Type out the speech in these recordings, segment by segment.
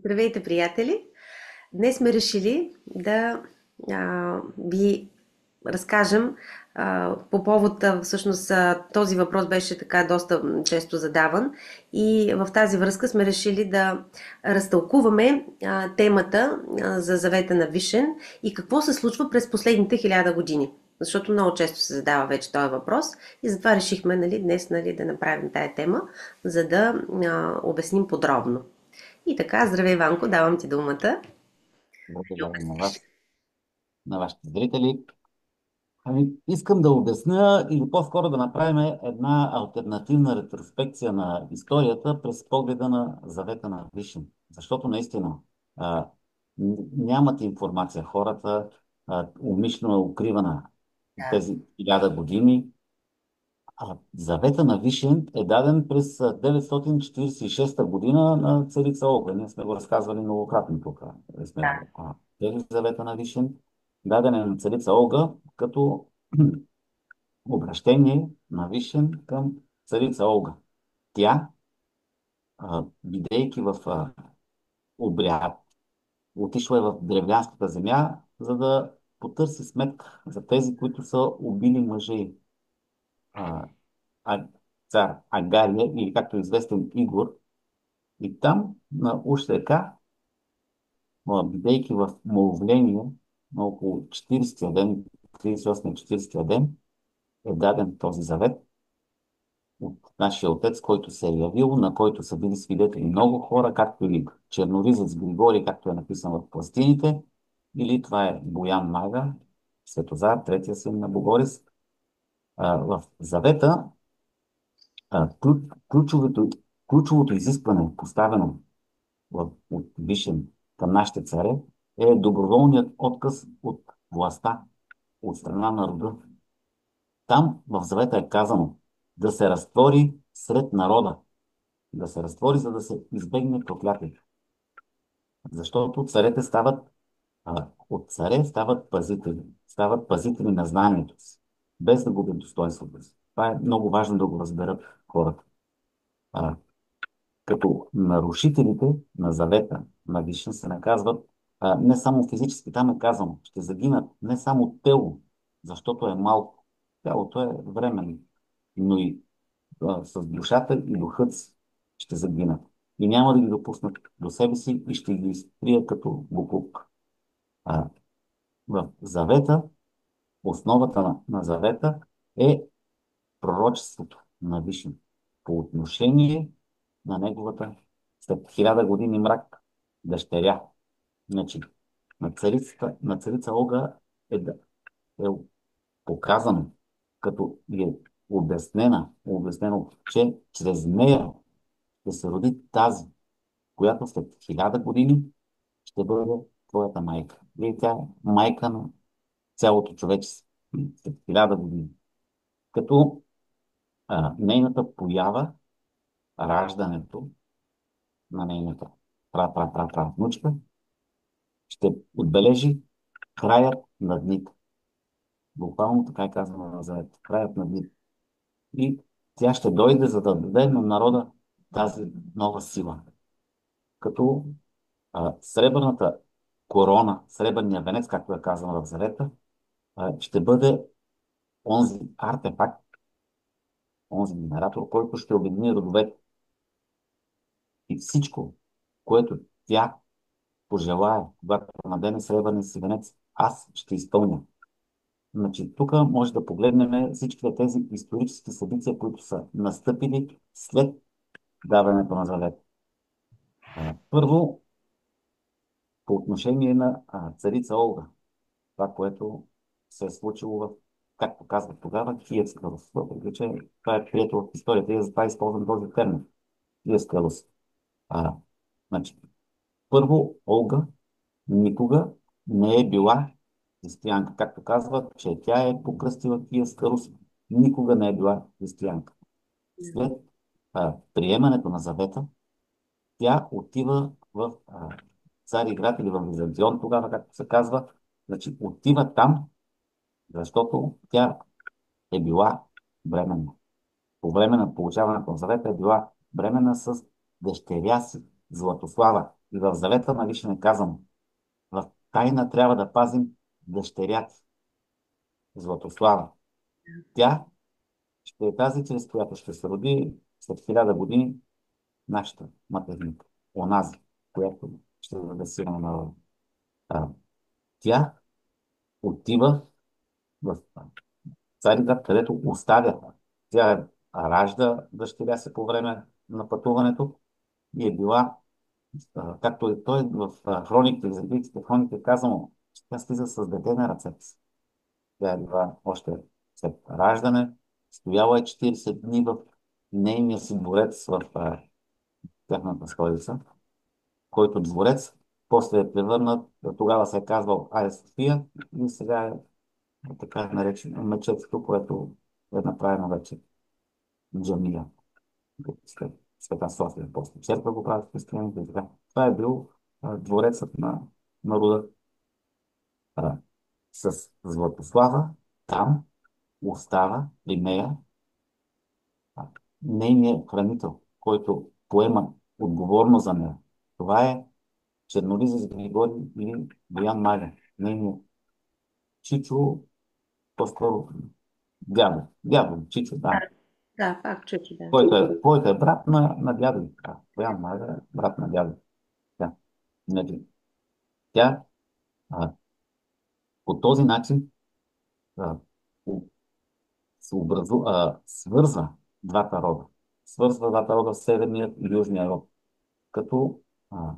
Здравейте, приятели! Днес сме решили да ви разкажем по повод, всъщност този въпрос беше така доста често задаван и в тази връзка сме решили да разтълкуваме темата за завета на Вишен и какво се случва през последните 1000 години. Защото много често се задава вече този въпрос и затова решихме, нали, днес, нали, да направим тая тема, за да обясним подробно. И така, здравей, Ванко, давам ти думата. Да Благодаря на обясниш. вас, на вашите зрители. Искам да обясня или по-скоро да направим една альтернативна ретроспекция на историята през погледа на завета на Вишин. Защото наистина а, нямат информация. Хората умишлено е укривана Да, тези 1000 години. Завета на Вишен е даден през 946 година на царица Олга. Ние сме го разказвали многократно тук. да. Тези завета на Вишен даден е на царица Олга като обращение на Вишен към царица Олга. Тя, бидейки в обряд, отишла е в древлянската земя, за да потърси сметка за тези, които са убили мъже й. а, а, цар Агария, или както е известен Игор. И там, на уж река, бидейки в молвление на около 40-я ден, 38-40 ден, е даден този завет от нашия отец, който се е явил, на който са били свидетели много хора, както и черноризец Григорий, както е написано в пластините, или това е Боян Мага, Светозар, третия син на Богорис. В завета ключовото, ключовото изискване, поставено от Вишен към нашите царе, е доброволният отказ от властта от страна на рода. Там в завета е казано да се разтвори сред народа, да се разтвори, за да се избегне проклятието. Защото царете от царе стават пазители на знанието си, без да губят достоинството си. Това е много важно да го разберат хората. А, Като нарушителите на завета на Вишен се наказват не само физически, там е казано, ще загинат не само тело, защото е малко. Тялото е временно, но и с душата и духът си ще загинат. И няма да ги допуснат до себе си и ще ги изтрия като буклук. А, в завета, основата на завета е пророчеството на Вишну по отношение на неговата след 1000 години мрак дъщеря. Значи, на царица Олга е показано, като е обяснено, че чрез нея ще се роди тази, която след 1000 години ще бъде твоята майка. И тя е майка на цялото човечество след 1000 години. Като нейната поява, раждането на нейната внучка ще отбележи краят на дните. Буквално така е казано на Завет. Краят на дните. И тя ще дойде, за да даде на народа тази нова сила. Като сребърната корона, сребърния венец, както е казано в Завета, ще бъде онзи артефакт, онзи генератор, който ще обедини родовете. И всичко, което тя пожелая, когато надене сребърния си венец, аз ще изпълня. Значи, тук може да погледнем всички тези исторически събития, които са настъпили след даването на завет. Първо, по отношение на царица Олга, това, което се е случило в, както казват тогава, Киевска Рус. Въпреки че това е прието в историята и затова използвам този термин. Киевска Рус. А, значи, първо, Олга никога не е била християнка. Както казват, че тя е покръстила Киевска Рус. Никога не е била християнка. След приемането на завета, тя отива в Цариград или в Византион, тогава, както се казва. Значи, отива там, защото тя е била бременна. По време на получаването на завета е била бременна с дъщеря си, Златослава. И в завета на Вишен е казано, в тайна трябва да пазим дъщеря ти, Златослава. Тя ще е тази, чрез която ще се роди след 1000 години нашата материнка, онази, която ще даде сила на народа. А, Тя отива в Цариград, където оставя. Тя ражда дъщеря си по време на пътуването и е била, както и той в хрониките, в Заглиците хроники е казано, че тя слиза с дете на ръцете си. Тя е била още след раждане, стояла е 40 дни в нейния си дворец в тяхната столица, който дворец после е превърнат, тогава се е казвал Айя София и сега е така наречено мечетство, което е направено вече джамия. След Света София, после черква го правят християните и така. Това е бил дворецът на рода. А, с Златослава там остава при нея а, нейният хранител, който поема отговорност за нея. Това е Черноризец Григорий или Боян Маля. Нейният чичо, по-скоро дядо. Дядо, чичо, Да, да. да, пак чучи, да. Който е брат на дядо. Да. Боян Маля е брат на дядо. Да. Нали, тя а, по този начин а, у- свързва двата рода. Свързва двата рода в северния и южния род. Като а,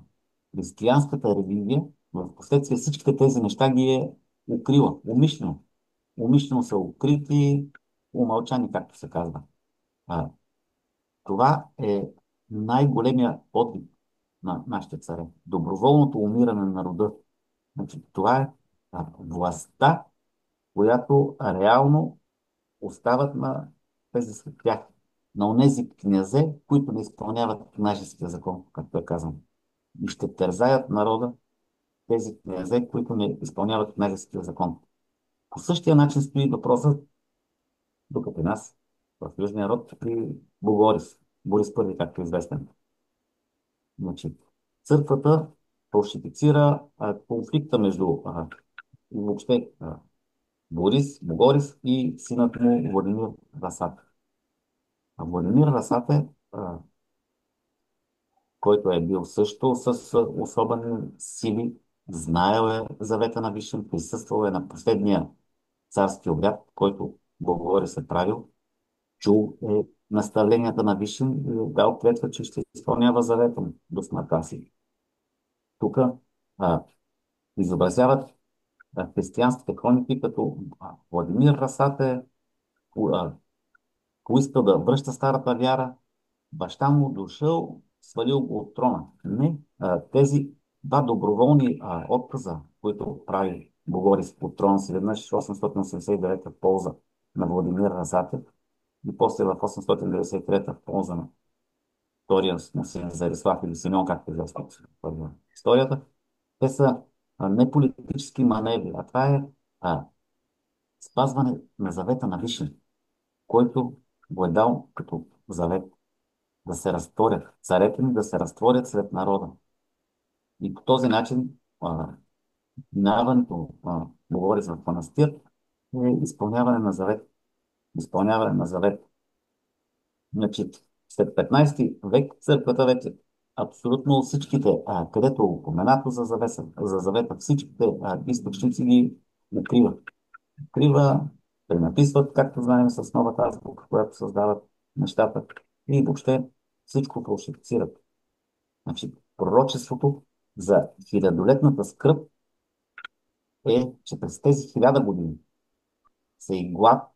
християнската религия в последствие всичките тези неща ги е укрила. Умишлено. Умишлено са укрити, умълчани, както се казва. А, Това е най-големия подвиг на нашите царе. Доброволното умиране на народа. Значи, това е властта, която реално остават на тези след тях, на онези князе, които не изпълняват княжеския закон, както е казано. И ще тързаят народа тези князе, които не изпълняват княжеския закон. По същия начин стои въпросът, докато нас, в Южния род, при Богорис, Борис Първи, както е известен. Значи, църквата фалшифицира конфликта между въобще Богорис и синът му Владимир Васат. А Владимир Васат е, който е бил също с особени сили, знаел е завета на Вишен, присъствал е на последния царски обряд, който Богорис е правил, чул е наставленията на Вишен и е дал клетва, че ще изпълнява завета му до смъртта си. Тук изобразяват християнските хроники, като Владимир Васат е поискал да връща старата вяра, баща му дошъл, свалил го от трона. Не, тези два доброволни отказа, които прави Богорис от трона си веднъж в 889 в полза на Владимир Разатев и после в 893 в полза на втория му син Зарислав или Симеон, както е известно в историята, те са не политически маневри, а това е спазване на завета на Вишен, който го е дал като завет да се разтворят, царете ни да се разтворят сред народа. И по този начин минаването, говори за манастир, е изпълняване на завет. Изпълняване на завет. Значи, след 15 век църквата вече абсолютно всичките, където е упоменато за завета, всичките източници ги укриват. Укрива, пренаписват, както знаем, с новата азбука, която създават нещата. И въобще всичко фалшифицират. Значи, пророчеството за хилядолетната скръб е, че през тези 1000 години са и глад,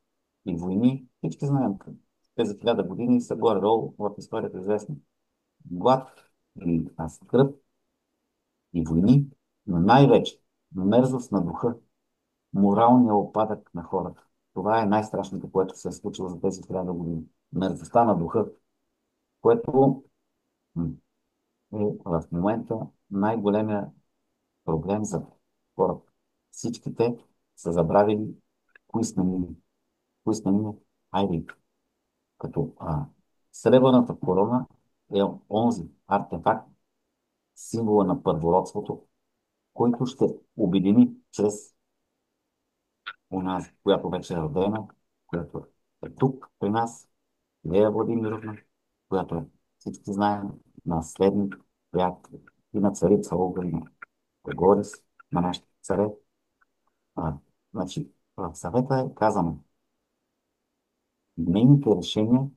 и войни. Всички знаем, че тези 1000 години са горе-долу в историята известни. Глад и скръб и войни, но най-вече мерзост на духа, моралния опадък на хората. Това е най-страшното, което се е случило за тези 1000 години. Мерзостта на духа, което е в момента най-големия проблем за хората. Всички те са забравили кои сме ние. Кои сме ние? Айде, като сребърната корона е онзи артефакт, символа на първородството, който ще обедини чрез онази, която вече е родена, която е тук при нас, Лея Владимировна, която е, всички знаем, наследник, която и на царица Олга, и на Григорис, на нашите царе. А, значи, в съвета е казано, нейните решения,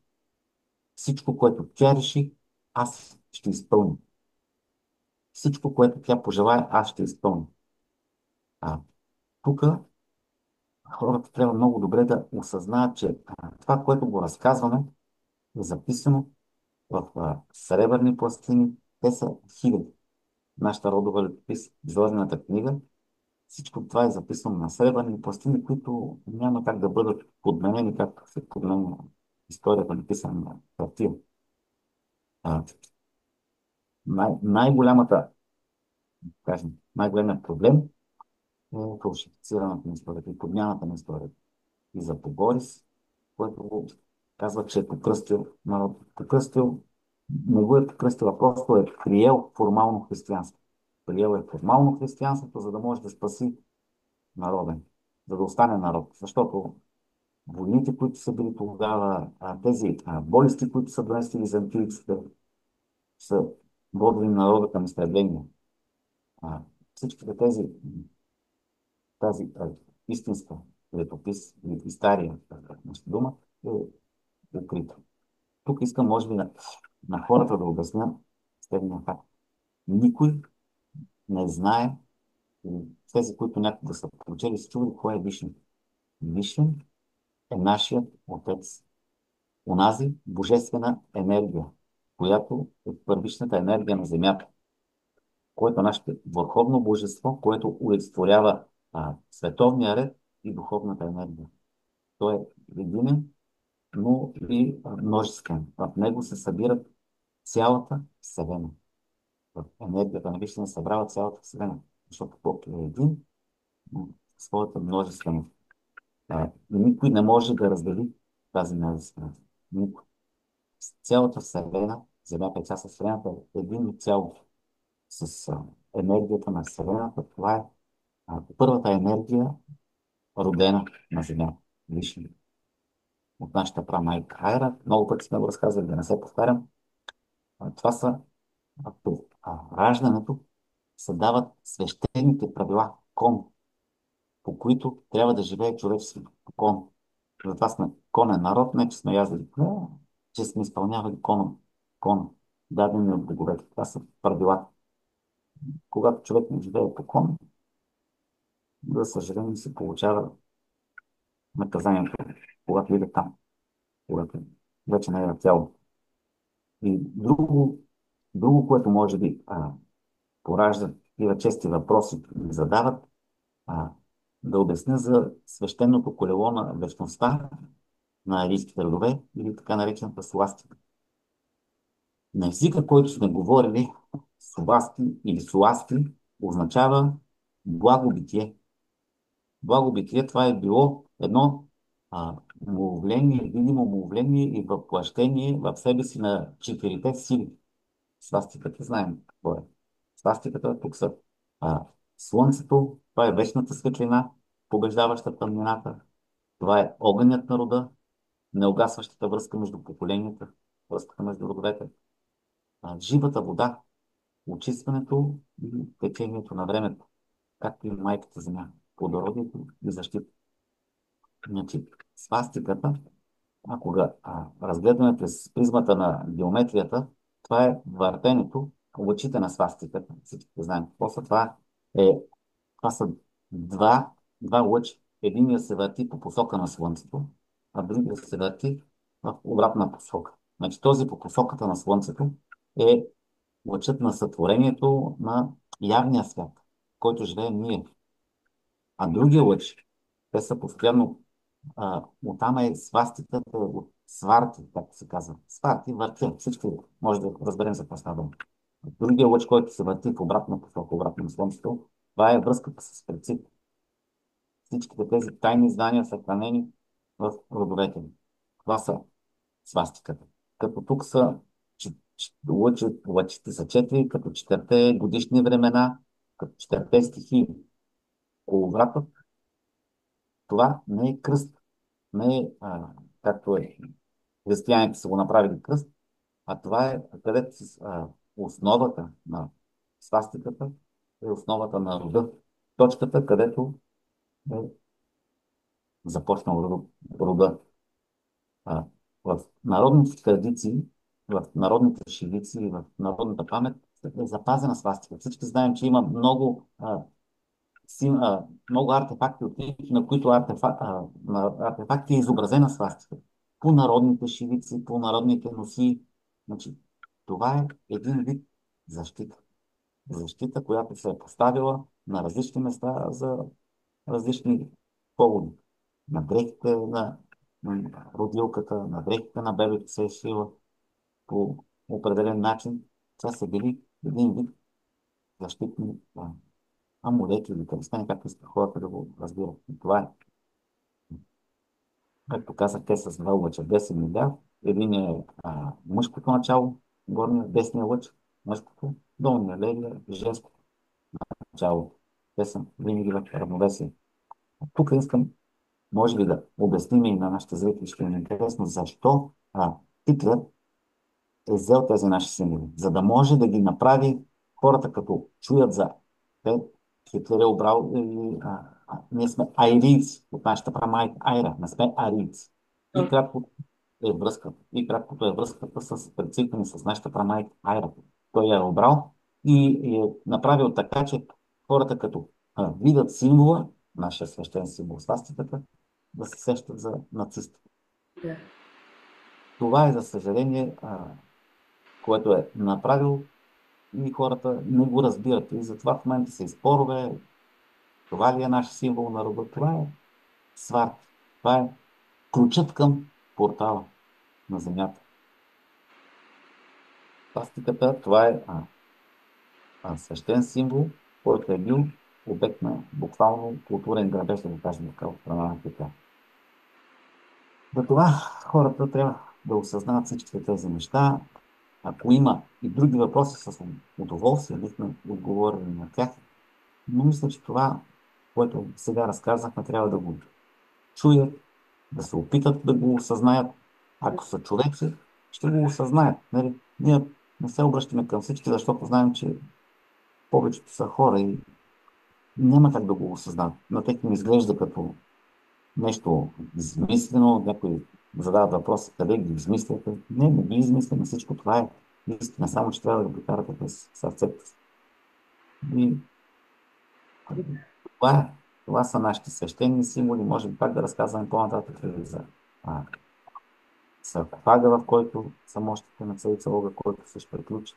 всичко, което тя реши, аз ще изпълня. Всичко, което тя пожелая, аз ще изпълня. А тук хората трябва много добре да осъзнаят, че това, което го разказваме, е записано в сребърни пластини. Те са хиляди. Нашата родова летопис, изложената книга, всичко това е записано на сребърни пластини, които няма как да бъдат подменени, както се подменя историята, написана на хартия. А, най-голямата, кажем, най-големият проблем е фалшифицирането на историята и подмяната на историята. И за Погорис, който казва, че е покръстил народ. Покръстил, не го е покръстил, а просто е приел формално християнство. Приел е формално християнството, за да може да спаси народа, за да остане народ. Защото войните, които са били тогава, тези болести, които са донесли византийците, са водили народа към изтребление. Всичките тази истинска летопис и стария дума е укрита. Тук искам, може би, на хората да обясня следния факт. Никой не знае, или тези, които някога са прочели, са чували кой е Вишен. Вишен е нашият отец. Онази божествена енергия, която е първичната енергия на Земята, което е нашето върховно божество, което олицетворява световния ред и духовната енергия. Той е единен, но и множествен. В него се събират цялата Вселена. В енергията на Вишна събрава цялата Вселена, защото Бог е един, но в своята множественост. И никой не може да раздели тази множественост. Никой. Цялата Вселена, Земята е част от Вселената, е единно цяло с енергията на Вселената. Това е първата енергия, родена на Земята. Вишна. От нашата прамайка Айра. Много пъти сме го разказали, да не се повтарям. Това са при раждането се дават свещените правила, кон, по които трябва да живее човечеството. Кон. Затова сме конен народ, не че сме язали, но че сме изпълнявали кона, дадени от боговете. Това са правила. Когато човек не живее по кон, за съжаление се получава наказанието, когато иде там, когато вече не е на тяло. И друго, което може би поражда такива чести въпроси и задават, а, да обясня за свещеното колело на вечността на арийските родове или така наречената сластика. На езика, който сме говорили, сласти или сласти означава благобитие. Благобитие, това е било едно молвление, видимо молвление и въплъщение в себе си на четирите сили. Свастиката знаем какво е. Свастиката тук са слънцето, това е вечната светлина, побеждаваща тъмнината. Това е огънят на рода, неугасващата връзка между поколенията, връзката между родовете. Живата вода, очистването и течението на времето, както и майката земя, плодородието и защита. Значи, свастиката, ако го разгледаме през призмата на геометрията, това е въртенето, лъчите на свастиката. Всички знаем какво са. Това са два лъча. Единият се върти по посока на Слънцето, а другият се върти в обратна посока. Значи този по посоката на Слънцето е лъчът на сътворението на явния свят, в който живеем ние. А другия лъч, те са постоянно, оттам е свастиката от сварти, както се казва. Сварти, въртя. Всички може да разберем за какво става дума. Другия лъч, който се върти в обратна посока, обратно на Слънцето, това е връзката с предците. Всичките тези тайни знания са хранени в родовете ни. Това са свастиката. Като тук са Лъчите са четири, като четирите годишни времена, като четирите стихии. Коловратът, това не е кръст, не е както е християните са го направили кръст, а това е където основата на свастиката е основата на рода. Точката, където е започнал рода. А, в народните традиции, в народните шивици, в народната памет е запазена свастика. Всички знаем, че има много артефакти, на които артефакти е изобразена свастика. По народните шивици, по народните носи. Значи, това е един вид защита. Защита, която се е поставила на различни места за различни поводи. На дрехите на родилката, на дрехите на бебето се е шила по определен начин. Това са били един вид защитни амулети или талисмани, както искат хората да го разбират. И това е. Както казах, те с два лъча, десен и ляв. Един е мъжкото начало, горния, десния лъч, мъжкото, долния, левия, женското начало. Те са винаги в равновесие. Тук искам, може би, да обясним и на нашите зрители, ще им е интересно, защо Хитлер е взел тези наши символи, за да може да ги направи хората, като чуят за те, Хитлер е обрал ние сме айрийци, от нашата прама Айра, не сме арийци. И кратко и краткото е връзката с прецикване с нашата прама Айра. Той я е обрал и е направил така, че хората като видят символа, нашия свещен символ, свастиката, да се сещат за нацисти. Да. Това е, за съжаление, което е направил и хората не го разбират. И затова в момента се изпорове. Това ли е наш символ на рода? Това е сварт. Това е ключът към портала на Земята. Пластиката, това е свещен символ, който е бил обект на буквално културен грабеж, да го кажем така, от страна на Китай. Затова хората трябва да осъзнават всичките тези неща. Ако има и други въпроси, с удоволствие бихме отговорили на тях. Но мисля, че това, което сега разказахме, трябва да го чуят, да се опитат да го осъзнаят. Ако са човеци, ще го осъзнаят. Нали? Ние не се обръщаме към всички, защото знаем, че повечето са хора и няма как да го осъзнат. На тях им изглежда като нещо измислено, някой задават въпроса къде ги измисляте. Не ги измисляме, всичко това е истина, само че трябва да го прекарате през сърцето си. И това са нашите свещени символи. Можем пак да разказваме по-нататък за саркофага, в който са мощите на царица Олга, който се ще приключи.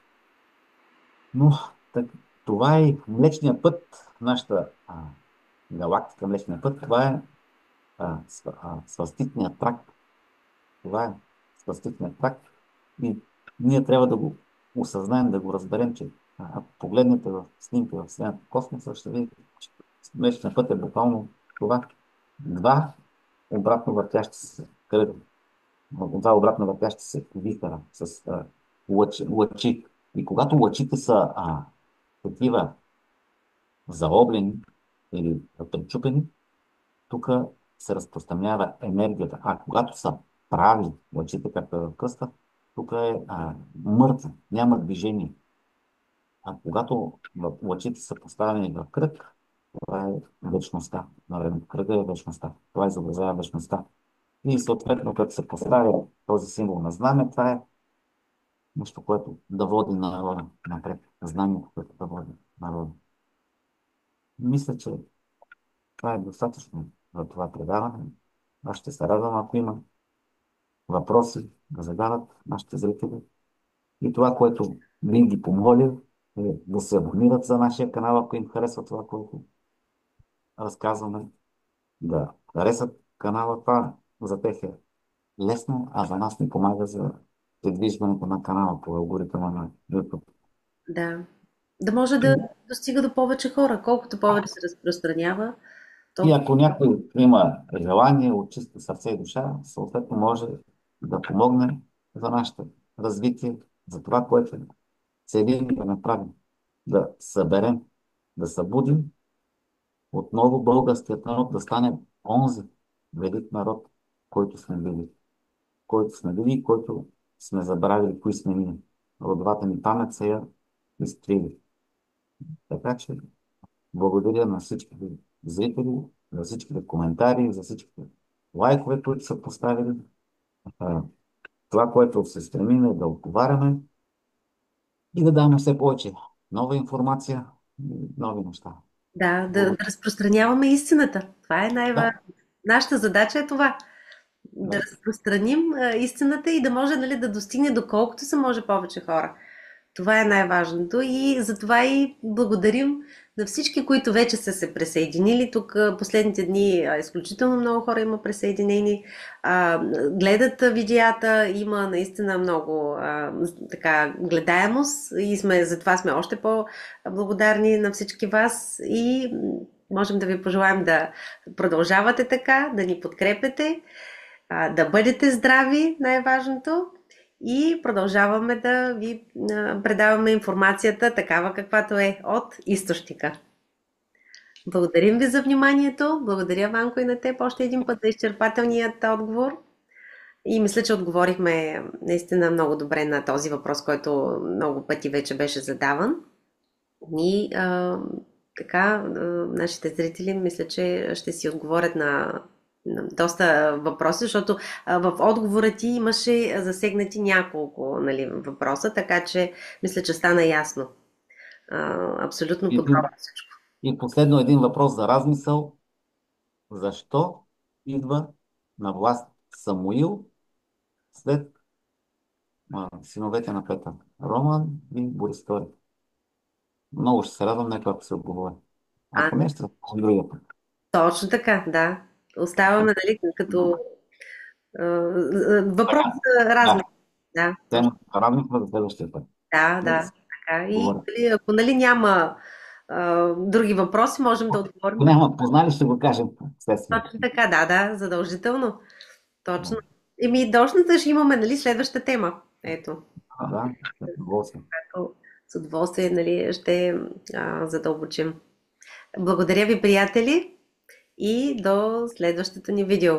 Но това е Млечният път, нашата галактика Млечният път, това е свастичният тракт. Това е свастичният тракт. И ние трябва да го осъзнаем, да го разберем, че ако погледнете в снимки в Вселената космоса, ще видите, че Млечният път е буквално това. Два обратно въртящи се кръга. Два обратно въртящи се вихъра с лъчи. И когато лъчите са такива заоблени или пречупени, тук се разпространява енергията. А когато са прави лъчите, както е в кръста, тук е мъртво, няма движение. А когато лъчите са поставени в кръг, това е вечността. Навремето кръга е вечността. Това изобразява вечността. И съответно, като се поставя този символ на знаме, това е нещо, което да води народа напред. Знанието, което да води народа. Мисля, че това е достатъчно за това предаване. Аз ще се радвам, ако има въпроси да задават нашите зрители. И това, което би ги помолил, е да се абонират за нашия канал, ако им харесва това, което разказваме, да харесат канала. Това за тях е лесно, а за нас ни помага за придвижването на канала по алгоритъма на YouTube. Да. Да може да достига до повече хора. Колкото повече се разпространява, И толкова. ако някой има желание от чисто сърце и душа, съответно може да помогне за нашето развитие, за това, което целим да направим. Да съберем, да събудим отново българският народ да стане онзи велик народ, който сме били. Който сме били и който сме забравили кои сме ние. Родовата ни памет са я изтрили. Така че благодаря на всички зрители, за всичките коментари, за всичките лайкове, които са поставили. А, Това, което се стремим е да отговаряме и да даваме все повече нова информация и нови неща. Да разпространяваме истината. Това е Да, най-важно. Нашата задача е това. Да да. разпространим истината и да може, нали, да достигне доколкото се може повече хора. Това е най-важното и затова и благодарим на всички, които вече са се присъединили. Тук последните дни изключително много хора има присъединени, гледат видеята, има наистина много така гледаемост и затова сме още по-благодарни на всички вас и можем да ви пожелаем да продължавате така, да ни подкрепете, да бъдете здрави, най-важното. И продължаваме да ви предаваме информацията такава каквато е от източника. Благодарим ви за вниманието. Благодаря, Ванко, и на теб още един път за изчерпателният отговор. И мисля, че отговорихме наистина много добре на този въпрос, който много пъти вече беше задаван. И така, нашите зрители мисля, че ще си отговорят на доста въпроси, защото в отговора ти имаше засегнати няколко, нали, въпроса, така че мисля, че стана ясно. Абсолютно И, и, подробно всичко. и последно един въпрос за размисъл. Защо идва на власт Самуил след синовете на Петър? Роман и Борис II. Много ще се радвам, нека ако се отговори. А, Ако не, ще се другия път. точно така, да. Оставаме, нали, като въпрос Така, за размисъл. да. Да, точно. Тема равенства за следващия път. Да, Нека така. И говоря. нали, ако нали, няма други въпроси, можем да отговорим Ако на... няма познали, ще го кажем следствие. Точно така, да, задължително. Точно. Еми, точно ще имаме, нали, следваща тема. Ето. Да, с удоволствие. Ако с удоволствие, нали, ще задълбочим. Благодаря ви, приятели, и до следващото ни видео.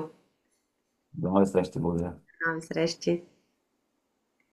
До нови срещи, благодаря. Нови срещи!